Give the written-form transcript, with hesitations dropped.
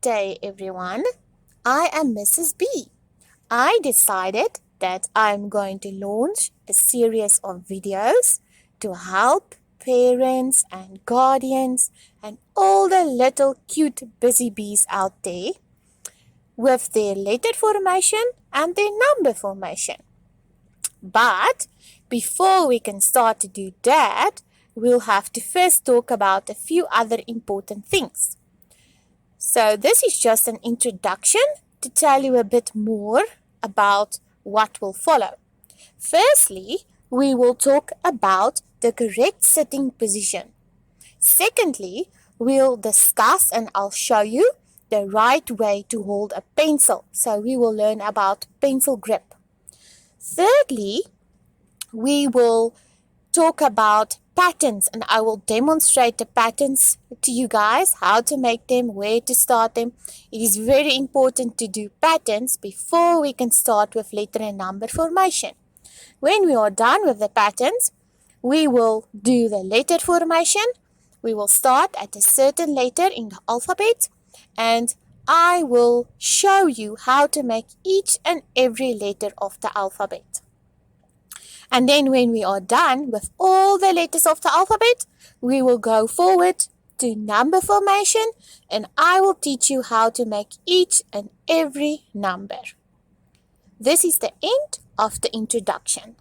day, everyone. I am Mrs. B. I decided that I'm going to launch a series of videos to help parents and guardians and all the little cute busy bees out there with their letter formation and their number formation. But before we can start to do that, we'll have to first talk about a few other important things. So this is just an introduction to tell you a bit more about what will follow. Firstly, we will talk about the correct sitting position. Secondly, we'll discuss and I'll show you the right way to hold a pencil. So we will learn about pencil grip. Thirdly, we will talk about patterns and I will demonstrate the patterns to you guys, how to make them, where to start them. It is very important to do patterns before we can start with letter and number formation. When we are done with the patterns, we will do the letter formation. We will start at a certain letter in the alphabet and I will show you how to make each and every letter of the alphabet. And then when we are done with all the letters of the alphabet, we will go forward to number formation and I will teach you how to make each and every number. This is the end of the introduction.